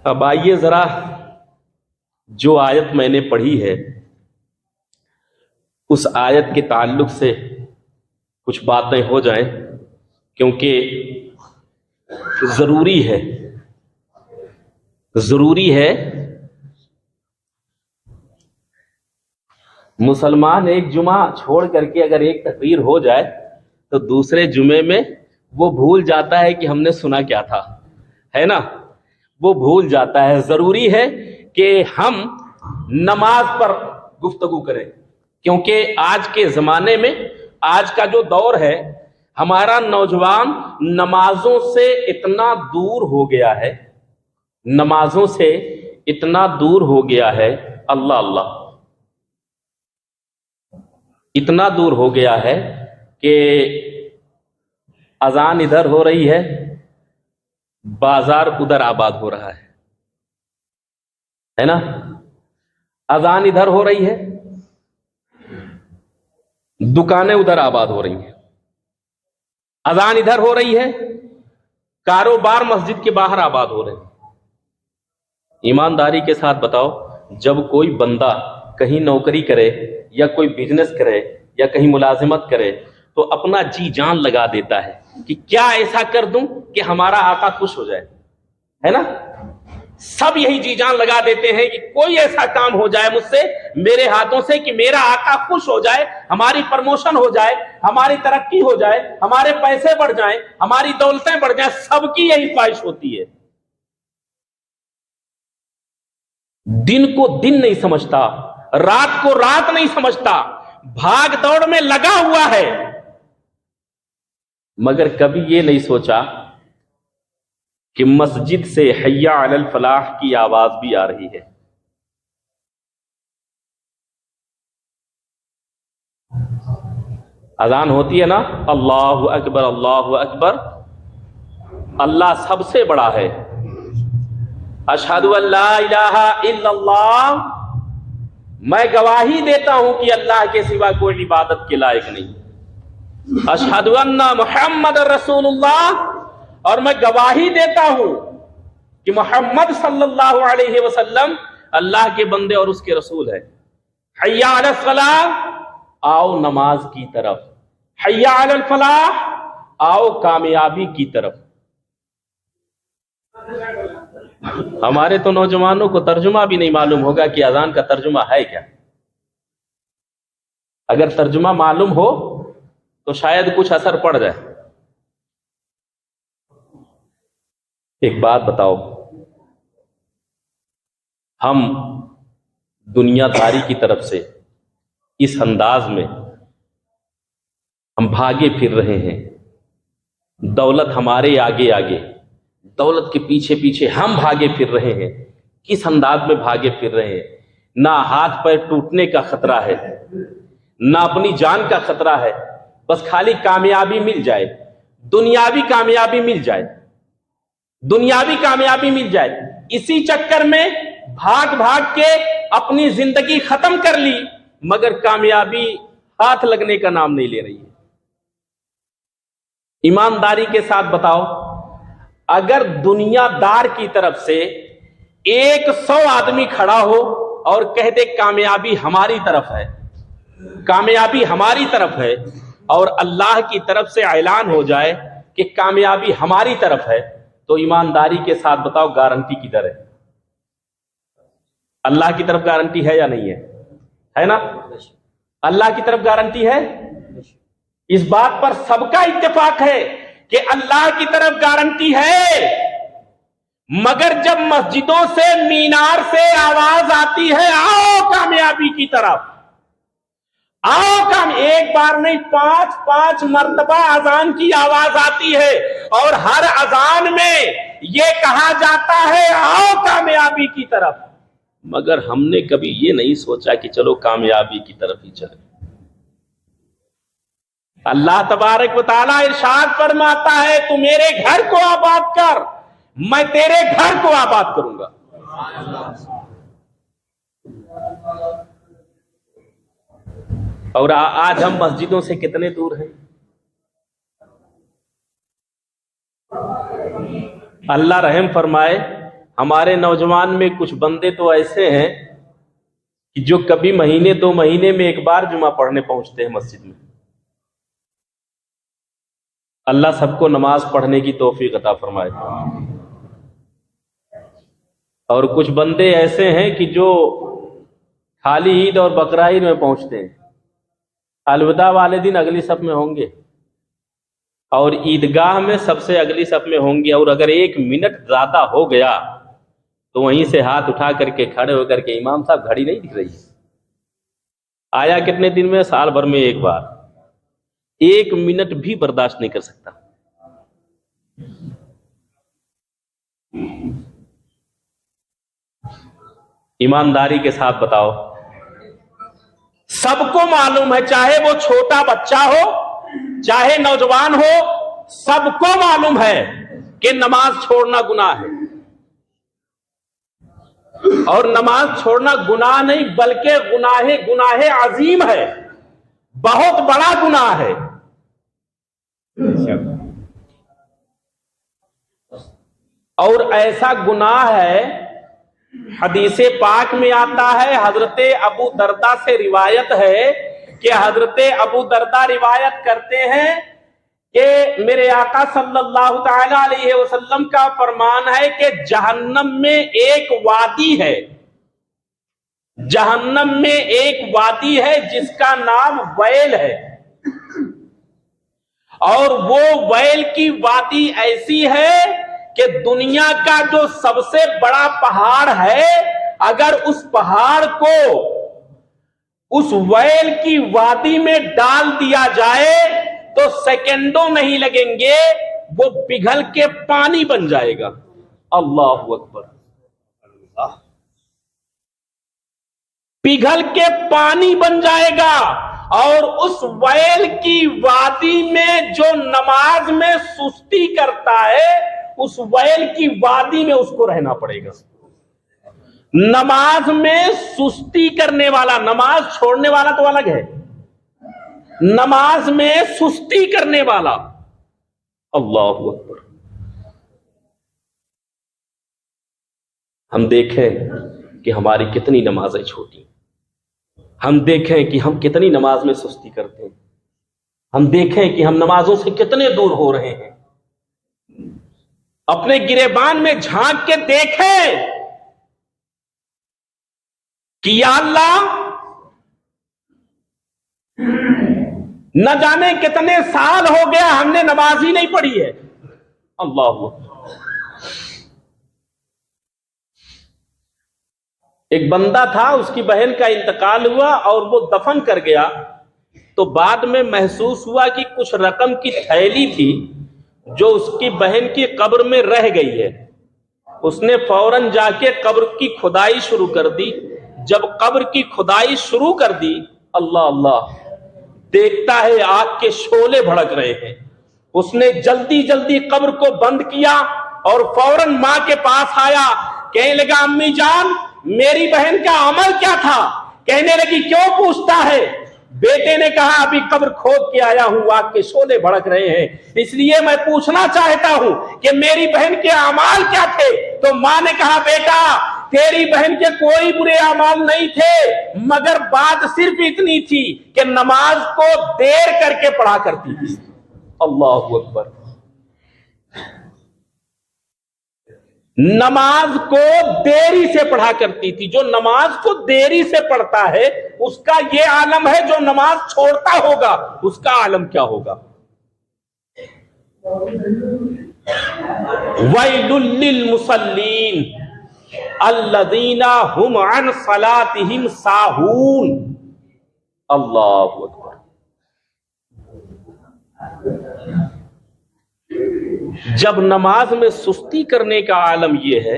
اب آئیے ذرا جو آیت میں نے پڑھی ہے اس آیت کے تعلق سے کچھ باتیں ہو جائیں، کیونکہ ضروری ہے مسلمان ایک جمعہ چھوڑ کر کے اگر ایک تقریر ہو جائے تو دوسرے جمعے میں وہ بھول جاتا ہے کہ ہم نے سنا کیا تھا، ہے نا؟ وہ بھول جاتا ہے۔ ضروری ہے کہ ہم نماز پر گفتگو کریں، کیونکہ آج کے زمانے میں، آج کا جو دور ہے، ہمارا نوجوان نمازوں سے اتنا دور ہو گیا ہے، نمازوں سے اتنا دور ہو گیا ہے، اللہ اللہ، اتنا دور ہو گیا ہے کہ اذان ادھر ہو رہی ہے، بازار ادھر آباد ہو رہا ہے نا؟ اذان ادھر ہو رہی ہے، دکانیں ادھر آباد ہو رہی ہیں، اذان ادھر ہو رہی ہے، کاروبار مسجد کے باہر آباد ہو رہے ہیں۔ ایمانداری کے ساتھ بتاؤ، جب کوئی بندہ کہیں نوکری کرے یا کوئی بزنس کرے یا کہیں ملازمت کرے تو اپنا جی جان لگا دیتا ہے کہ کیا ایسا کر دوں کہ ہمارا آقا خوش ہو جائے، ہے نا؟ سب یہی جی جان لگا دیتے ہیں کہ کوئی ایسا کام ہو جائے مجھ سے، میرے ہاتھوں سے، کہ میرا آقا خوش ہو جائے، ہماری پرموشن ہو جائے، ہماری ترقی ہو جائے، ہمارے پیسے بڑھ جائیں، ہماری دولتیں بڑھ جائیں۔ سب کی یہی خواہش ہوتی ہے۔ دن کو دن نہیں سمجھتا، رات کو رات نہیں سمجھتا، بھاگ دوڑ میں لگا ہوا ہے، مگر کبھی یہ نہیں سوچا کہ مسجد سے حی علی الفلاح کی آواز بھی آ رہی ہے۔ اذان ہوتی ہے نا، اللہ اکبر اللہ اکبر، اللہ سب سے بڑا ہے، اشہد ان لا الہ الا اللہ، میں گواہی دیتا ہوں کہ اللہ کے سوا کوئی عبادت کے لائق نہیں، اشہد ان محمد رسول اللہ، اور میں گواہی دیتا ہوں کہ محمد صلی اللہ علیہ وسلم اللہ کے بندے اور اس کے رسول ہے۔ حی علی الصلاۃ، آؤ نماز کی طرف، حی علی الفلاح، آؤ کامیابی کی طرف۔ ہمارے تو نوجوانوں کو ترجمہ بھی نہیں معلوم ہوگا کہ اذان کا ترجمہ ہے کیا۔ اگر ترجمہ معلوم ہو تو شاید کچھ اثر پڑ جائے۔ ایک بات بتاؤ، ہم دنیا داری کی طرف سے اس انداز میں ہم بھاگے پھر رہے ہیں، دولت ہمارے آگے آگے، دولت کے پیچھے پیچھے ہم بھاگے پھر رہے ہیں۔ کس انداز میں بھاگے پھر رہے ہیں؟ نہ ہاتھ پیر ٹوٹنے کا خطرہ ہے، نہ اپنی جان کا خطرہ ہے، بس خالی کامیابی مل جائے، دنیاوی کامیابی مل جائے، دنیاوی کامیابی مل جائے۔ اسی چکر میں بھاگ بھاگ کے اپنی زندگی ختم کر لی، مگر کامیابی ہاتھ لگنے کا نام نہیں لے رہی ہے۔ ایمانداری کے ساتھ بتاؤ، اگر دنیا دار کی طرف سے 100 آدمی کھڑا ہو اور کہہ دے کامیابی ہماری طرف ہے، کامیابی ہماری طرف ہے، اور اللہ کی طرف سے اعلان ہو جائے کہ کامیابی ہماری طرف ہے، تو ایمانداری کے ساتھ بتاؤ گارنٹی کدھر ہے؟ اللہ کی طرف گارنٹی ہے یا نہیں ہے نا؟ اللہ کی طرف گارنٹی ہے۔ اس بات پر سب کا اتفاق ہے کہ اللہ کی طرف گارنٹی ہے، مگر جب مسجدوں سے، مینار سے آواز آتی ہے آؤ کامیابی کی طرف، آؤ ایک بار نہیں 5 مرتبہ اذان کی آواز آتی ہے، اور ہر اذان میں یہ کہا جاتا ہے آؤ کامیابی کی طرف، مگر ہم نے کبھی یہ نہیں سوچا کہ چلو کامیابی کی طرف ہی چلیں۔ اللہ تبارک و تعالیٰ ارشاد فرماتا ہے تو میرے گھر کو آباد کر، میں تیرے گھر کو آباد کروں گا۔ اور آج ہم مسجدوں سے کتنے دور ہیں؟ اللہ رحم فرمائے، ہمارے نوجوان میں کچھ بندے تو ایسے ہیں کہ جو کبھی مہینے 2 مہینے میں ایک بار جمعہ پڑھنے پہنچتے ہیں مسجد میں. اللہ سب کو نماز پڑھنے کی توفیق عطا فرمائے. اور کچھ بندے ایسے ہیں کہ جو خالی عید اور بقرعید میں پہنچتے ہیں، الوداع والے دن اگلی صف میں ہوں گے اور عیدگاہ میں سب سے اگلی صف میں ہوں گے، اور اگر 1 منٹ زیادہ ہو گیا تو وہیں سے ہاتھ اٹھا کر کے کھڑے ہو کر کے امام صاحب گھڑی نہیں دکھ رہی ہے، آیا کتنے دن میں؟ سال بھر میں ایک بار. 1 منٹ بھی برداشت نہیں کر سکتا. ایمانداری کے ساتھ بتاؤ، سب کو معلوم ہے، چاہے وہ چھوٹا بچہ ہو چاہے نوجوان ہو، سب کو معلوم ہے کہ نماز چھوڑنا گناہ ہے. اور نماز چھوڑنا گناہ نہیں بلکہ گناہ عظیم ہے، بہت بڑا گناہ ہے. اور ایسا گناہ ہے، حدیث پاک میں آتا ہے، حضرت ابو دردہ سے روایت ہے کہ حضرت ابو دردہ روایت کرتے ہیں کہ میرے آقا صلی اللہ تعالی علیہ وسلم کا فرمان ہے کہ جہنم میں ایک وادی ہے، جہنم میں ایک وادی ہے جس کا نام ویل ہے، اور وہ ویل کی وادی ایسی ہے کہ دنیا کا جو سب سے بڑا پہاڑ ہے، اگر اس پہاڑ کو اس ویل کی وادی میں ڈال دیا جائے تو سیکنڈوں نہیں لگیں گے، وہ پگھل کے پانی بن جائے گا. اللہ اکبر. پگھل کے پانی بن جائے گا. اور اس ویل کی وادی میں جو نماز میں سستی کرتا ہے، اس ویل کی وادی میں اس کو رہنا پڑے گا. نماز میں سستی کرنے والا، نماز چھوڑنے والا تو الگ ہے، نماز میں سستی کرنے والا، اللہ اکبر. ہم دیکھیں کہ ہماری کتنی نمازیں چھوٹی، ہم دیکھیں کہ ہم کتنی نماز میں سستی کرتے ہیں، ہم دیکھیں کہ ہم نمازوں سے کتنے دور ہو رہے ہیں. اپنے گریبان میں جھانک کے دیکھیں کہ یا اللہ، نہ جانے کتنے سال ہو گیا ہم نے نماز ہی نہیں پڑھی ہے. اللہ اکبر. ایک بندہ تھا، اس کی بہن کا انتقال ہوا اور وہ دفن کر گیا، تو بعد میں محسوس ہوا کہ کچھ رقم کی تھیلی تھی جو اس کی بہن کی قبر میں رہ گئی ہے. اس نے فوراً جا کے قبر کی کھدائی شروع کر دی. جب قبر کی کھدائی شروع کر دی، اللہ اللہ، دیکھتا ہے آگ کے شعلے بھڑک رہے ہیں. اس نے جلدی جلدی قبر کو بند کیا اور فوراً ماں کے پاس آیا. کہنے لگا امی جان، میری بہن کا عمل کیا تھا؟ کہنے لگی کیوں پوچھتا ہے؟ بیٹے نے کہا ابھی قبر کھود کے آیا ہوں، آگ کے شعلے بھڑک رہے ہیں، اس لیے میں پوچھنا چاہتا ہوں کہ میری بہن کے اعمال کیا تھے؟ تو ماں نے کہا بیٹا، تیری بہن کے کوئی برے اعمال نہیں تھے، مگر بات صرف اتنی تھی کہ نماز کو دیر کر کے پڑھا کرتی تھی. اللہ اکبر. نماز کو دیری سے پڑھا کرتی تھی. جو نماز کو دیری سے پڑھتا ہے اس کا یہ عالم ہے، جو نماز چھوڑتا ہوگا اس کا عالم کیا ہوگا. وَيْلٌ لِّلْمُصَلِّينَ الَّذِينَ هُمْ عَنْ صَلَاتِهِمْ سَاهُونَ. اللہ اکبر. جب نماز میں سستی کرنے کا عالم یہ ہے